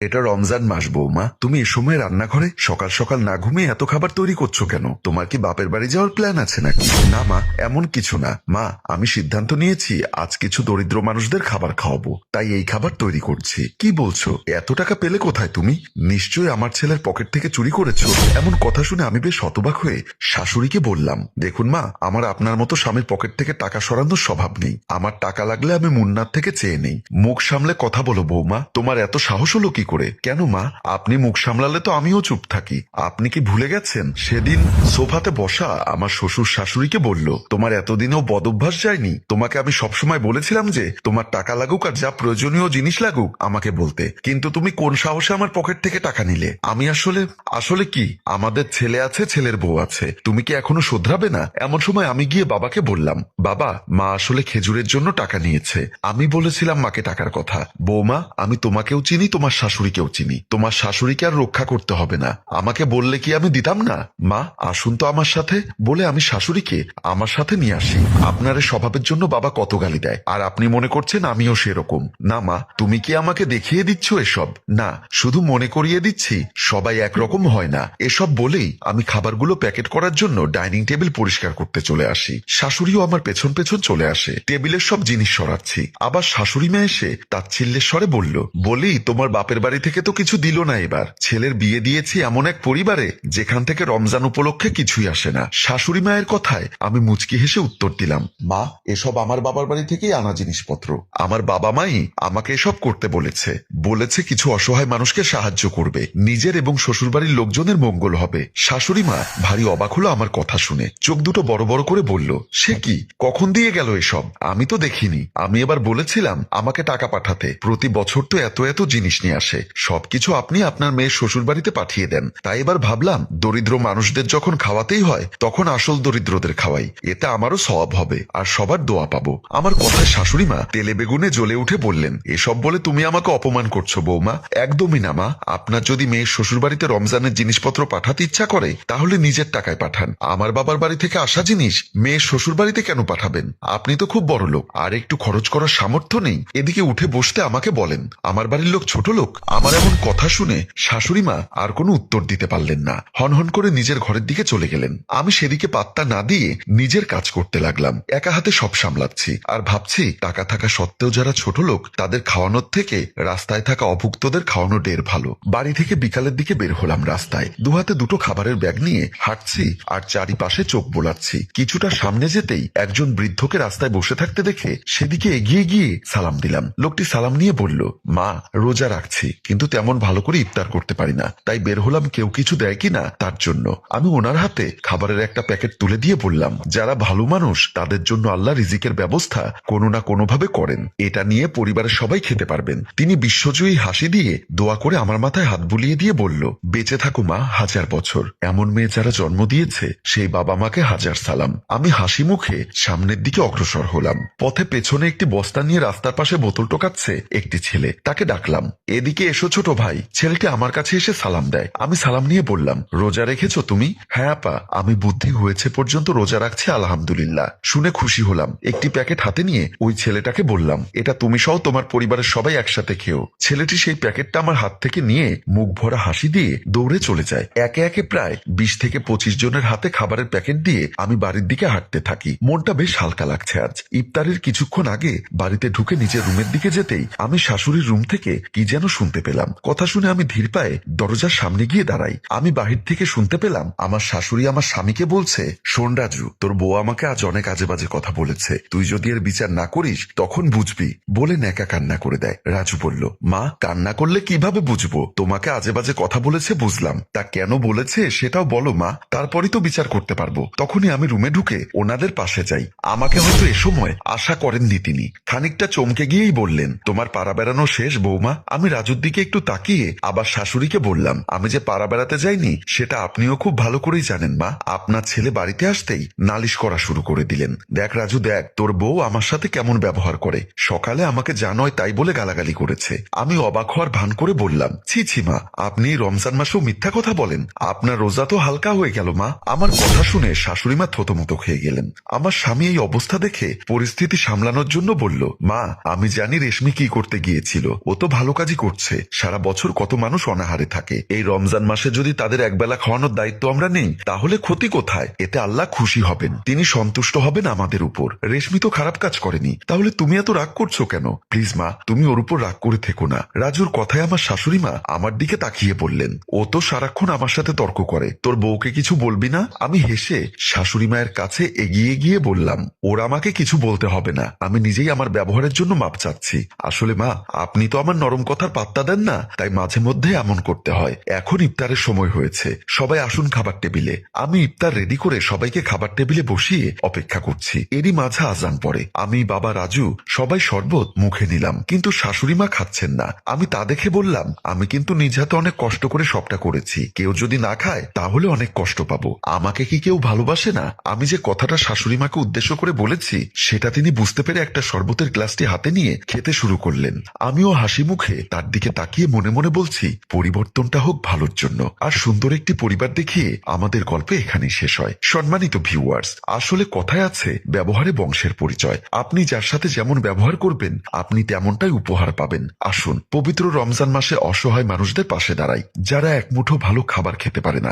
এটা রমজান মাস বৌমা, তুমি এ সময় রান্নাঘরে সকাল সকাল না ঘুমিয়ে এত খাবার তৈরি করছো কেন? তোমার কি বাপের বাড়ি যাওয়ার প্ল্যান আছে নাকি? না মা, এমন কিছু না মা, আমি সিদ্ধান্ত নিয়েছি আজ কিছু দরিদ্র মানুষদের খাবার খাওয়াবো, তাই এই খাবার তৈরি করছি। কি বলছো? এত টাকা পেলে কোথায় তুমি? নিশ্চয়ই আমার ছেলের পকেট থেকে চুরি করেছো। এমন কথা শুনে আমি বেশ হতবাক হয়ে শাশুড়িকে বললাম, দেখুন মা, আমার আপনার মতো স্বামীর পকেট থেকে টাকা সরানোর স্বভাব নেই। আমার টাকা লাগলে আমি মুন্নার থেকে চেয়ে নেই। মুখ সামলে কথা বলো বৌমা, তোমার এত সাহস হলো কি করে? কেন মা, আপনি মুখ সামলালে তো আমিও চুপ থাকি। আপনি কি ভুলে গেছেন সেদিন সোফাতে বসা আমার শ্বশুর শাশুড়িকে বলল, তোমার এতদিনেও বদভ্যাস যায়নি? তোমাকে আমি সবসময় বলেছিলাম যে তোমার টাকা লাগুক আর যা প্রয়োজনীয় জিনিস লাগুক আমাকে বলতে, কিন্তু তুমি কোন সাহসে আমার পকেট থেকে টাকা নিলে? আমি আসলে আসলে কি, আমাদের ছেলে আছে, ছেলের বউ আছে, তুমি কি এখনো শোধরাবে না? এমন সময় আমি গিয়ে বাবাকে বললাম, বাবা, মা আসলে খেজুরের জন্য টাকা নিয়েছে। আমি বলেছিলাম মাকে টাকার কথা। বৌমা, আমি তোমাকেও চিনি, তোমার শাশুড়িকেও চিনি। তোমার শাশুড়িকে আর রক্ষা করতে হবে না, আমাকে বললে কি আমি দিতাম না? মা, আসুন তো আমার সাথে, বলে আমি শাশুড়িকে আমার সাথে নিয়ে আসি। আপনার এই স্বভাবের জন্য বাবা কত গালি দেয়, আর আপনি মনে করছেন আমিও সেরকম। না মা, তুমি কি আমাকে দেখিয়ে দিচ্ছ এসব? না, শুধু মনে করিয়ে দিচ্ছি সবাই একরকম হয় না। এসব বলেই আমি খাবারগুলো প্যাকেট করার জন্য ডাইনিং টেবিল পরিষ্কার করতে চলে আসি। শাশুড়িও আমার পেছন পেছন চলে আসে। টেবিলের সব জিনিস সরাচ্ছি, আবার শাশুড়ি মা এসে তাচ্ছিল্যের স্বরে বলল, বলি তোমার বাপের বাড়ি থেকে তো কিছু দিল না এবার। ছেলের বিয়ে দিয়েছি এমন এক পরিবারে যেখান থেকে রমজান উপলক্ষে কিছুই আসে না। শাশুড়ি মায়ের কথায় আমি মুচকি হেসে উত্তর দিলাম, মা, এসব আমার বাবার বাড়ি থেকেই আনা জিনিসপত্র। আমার বাবা মাই আমাকে এসব করতে বলেছে। বলেছে কিছু অসহায় মানুষকে সাহায্য করবে, নিজের এবং শ্বশুরবাড়ির লোকজনের মঙ্গল হবে। শাশুড়ি মা ভারী অবাক হলো আমার কথা শুনে, চোখ দুটো বড় বড় করে বলল, সে কি, কখন দিয়ে গেল এসব? আমি তো দেখিনি। আমি এবার বলেছিলাম আমাকে টাকা পাঠাতে, প্রতি বছর তো এত এত জিনিস নিয়ে আসে, সবকিছু আপনি আপনার মেয়ের শ্বশুর বাড়িতে পাঠিয়ে দেন। তাই এবার ভাবলাম দরিদ্র মানুষদের যখন খাওয়াতেই হয় তখন আসল দরিদ্রদের খাওয়াই, এতে আমারও সওয়াব হবে আর সবার দোয়া পাবো। আমার কথায় শাশুড়ি মা তেলে বেগুনে জ্বলে উঠে বললেন, এসব বলে তুমি আমাকে অপমান করছো বৌমা। একদমই না মা, আপনার যদি মেয়ের শ্বশুর বাড়িতে রমজানের জিনিসপত্র পাঠাতে ইচ্ছা করে তাহলে নিজের টাকায় পাঠান। আমার বাবার বাড়ি থেকে আসা জিনিস মেয়ের শ্বশুর বাড়িতে কেন পাঠাবেন? আপনি তো খুব বড় লোক, আর একটু খরচ করার সামর্থ্য নেই। এদিকে উঠে বসতে আমাকে বলেন, আমার বাড়ির লোক ছোট লোক? আমার এমন কথা শুনে শাশুড়ি মা আর কোনো উত্তর দিতে পারলেন না, হনহন করে নিজের ঘরের দিকে চলে গেলেন। আমি সেদিকে পাত্তা না দিয়ে নিজের কাজ করতে লাগলাম। একা হাতে সব সামলাচ্ছি আর ভাবছি টাকা থাকা সত্ত্বেও যারা ছোট লোক তাদের খাওয়ানোর থেকে রাস্তায় থাকা অভুক্তদের খাওয়ানো ঢের ভালো। বাড়ি থেকে বিকালের দিকে বের হলাম রাস্তায়, দুহাতে দুটো খাবারের ব্যাগ নিয়ে হাঁটছি আর চারিপাশে চোখ বোলাচ্ছি। কিছুটা সামনে যেতেই একজন বৃদ্ধকে রাস্তায় বসে থাকতে দেখে সেদিকে এগিয়ে গিয়ে সালাম দিলাম। লোকটি সালাম নিয়ে বলল, মা, রোজা রাখছি কিন্তু তেমন ভালো করে ইফতার করতে পারি না, তাই বের হলাম কেউ কিছু দেয় কিনা তার জন্য। আমি ওনার হাতে খাবারের একটা প্যাকেট তুলে দিয়ে বললাম, যারা ভালো মানুষ তাদের জন্য আল্লাহ রিজিকের ব্যবস্থা কোনো না কোনো ভাবে করেন, এটা নিয়ে পরিবারের সবাই খেতে পারবেন। তিনি বিশ্বজয়ী হাসি দিয়ে দোয়া করে আমার মাথায় হাত বুলিয়ে দিয়ে বলল, বেঁচে থাকো মা, হাজার বছর। এমন মেয়ে যারা জন্ম দিয়েছে সেই বাবা মাকে হাজার সালাম। আমি হাসি মুখে সামনের দিকে অগ্রসর হলাম। পথে পেছনে একটি বস্তা নিয়ে রাস্তার পাশে বোতল টোকাচ্ছে একটি ছেলে, তাকে ডাকলাম, এদিকে এসো ছোট ভাই। ছেলেটি আমার কাছে এসে সালাম দেয়। আমি সালাম নিয়ে বললাম, রোজা রেখেছো তুমি? হ্যাঁ আপা, আমি বুদ্ধি হয়েছে পর্যন্ত রোজা রাখছি আলহামদুলিল্লাহ। শুনে খুশি হলাম। একটি প্যাকেট হাতে নিয়ে ওই ছেলেটাকে বললাম, এটা তুমি সহ তোমার পরিবারের সবাই একসাথে খেও। ছেলেটি সেই প্যাকেটটা আমার হাত থেকে নিয়ে মুখ ভরা হাসি দিয়ে দৌড়ে চলে যায়। একে একে প্রায় 20 থেকে 25 জনের হাতে খাবারের প্যাকেট দিয়ে আমি বাড়ির দিকে হাঁটতে থাকি। মনটা বেশ হালকা লাগছে আজ। ইফতারের কিছুক্ষণ আগে বাড়িতে ঢুকে নিজের রুমের দিকে যেতেই আমি শাশুড়ির রুম থেকে কি যেন শুনতে পেলাম। কথা শুনে আমি ধীর পায়ে দরজার সামনে গিয়ে দাঁড়াই। আমি বাহির থেকে শুনতে পেলাম আমার শাশুড়ি আমার স্বামীকে বলছে, শোন রাজু, তোর বউ আমাকে আজ অনেক আজে বাজে কথা বলেছে, তুই যদি এর বিচার না করিস তখন বুঝবি, বলে ন্যাকা কান্না করে দেয়। রাজু বলল, মা, কান্না করলে কিভাবে বুঝবো? তোমাকে আজে বাজে কথা বলেছে বুঝলাম, তা কেন বলেছে সেটাও বলো মা, তারপরই তো বিচার করতে পারবো। তখনই আমি রুমে ঢুকে ওনাদের পাশে যাই। আমাকে হয়তো এ সময় আশা করেননি তিনি। খানিকটা চমকে গিয়েই বললেন, তোমার পাড়া বেড়ানো শেষ বৌমা? আমি রাজুর দিকে একটু তাকিয়ে আবার শাশুড়িকে বললাম, আমি যে পাড়া বেড়াতে যাইনি সেটা আপনিও খুব ভালো করেই জানেন মা। আপনার ছেলে বাড়িতে আসতেই নালিশ করা শুরু করে দিলেন। দেখ রাজু, দেখ তোর বউ আমার সাথে কেমন ব্যবহার করে। সকালে আমাকে যা নয় তাই বলে গালাগালি করেছে। আমি অবাক হওয়ার ভান করে বললাম, ছি ছি মা, আপনি রমজান মাসেও মিথ্যা কথা বলেন? আপনার রোজা তো হালকা হয়ে গেল মা। আমার কথা শুনে শাশুড়ি মা থতমত খেয়ে গেলেন। আমার স্বামী এই অবস্থা দেখে পরিস্থিতি সামলানোর জন্য বলল, মা, আমি জানি রেশমি কি করতে গিয়েছিল, ও তো ভালো কাজই করছে। আছে, সারা বছর কত মানুষ অনাহারে থাকে। এই রমজান মাসে যদি তাদের একবেলা খাওয়ানোর দায়িত্ব আমরা নেই, তাহলে ক্ষতি কোথায়? এতে আল্লাহ খুশি হবেন, তিনি সন্তুষ্ট হবেন আমাদের উপর। রেশমি তো খারাপ কাজ করেনি, তাহলে তুমি এত রাগ করছো কেন? প্লিজ মা, তুমি ওর উপর রাগ করে থেকো না। রাজুর কথায় আমার শাশুড়ি মা আমার দিকে তাকিয়ে বললেন, ও তো সারাক্ষণ আমার সাথে তর্ক করে, তোর বউকে কিছু বলবি না? আমি হেসে শাশুড়ি মায়ের কাছে এগিয়ে গিয়ে বললাম, ওরা আমাকে কিছু বলতে হবে না, আমি নিজেই আমার ব্যবহারের জন্য মাপ চাচ্ছি। আসলে মা, আপনি তো আমার নরম কথার পাত্তা দেন না, তাই মাঝে মধ্যে এমন করতে হয়। এখন ইফতারের সময় হয়েছে, সবাই আসুন খাবার টেবিলে। আমি ইফতার রেডি করে সবাইকে খাবার টেবিলে বসিয়ে অপেক্ষা করছি। এরই মাঝে আজান পড়ে। আমি, বাবা, রাজু সবাই শরবত মুখে নিলাম, কিন্তু শাশুড়ি মা খাচ্ছেন না। আমি তা দেখে বললাম, আমি কিন্তু নিজ হাতে অনেক কষ্ট করে সবটা করেছি, কেউ যদি না খায় তাহলে অনেক কষ্ট পাবো। আমাকে কি কেউ ভালোবাসে না? আমি যে কথাটা শাশুড়ি মাকে উদ্দেশ্য করে বলেছি সেটা তিনি বুঝতে পেরে একটা শরবতের গ্লাসটি হাতে নিয়ে খেতে শুরু করলেন। আমিও হাসি মুখে তার দিকে তাকিয়ে মনে মনে বলছি, পরিবর্তনটা হোক ভালোর জন্য। আর সুন্দর একটি পরিবার দেখিয়ে আমাদের গল্প এখানেই শেষ হয়। সম্মানিত ভিউয়ার্স, আসলে কথায় আছে, ব্যবহারে বংশের পরিচয়। আপনি যার সাথে যেমন ব্যবহার করবেন, আপনি তেমনটাই উপহার পাবেন। আসুন পবিত্র রমজান মাসে অসহায় মানুষদের পাশে দাঁড়াই, যারা এক মুঠো ভালো খাবার খেতে পারে না।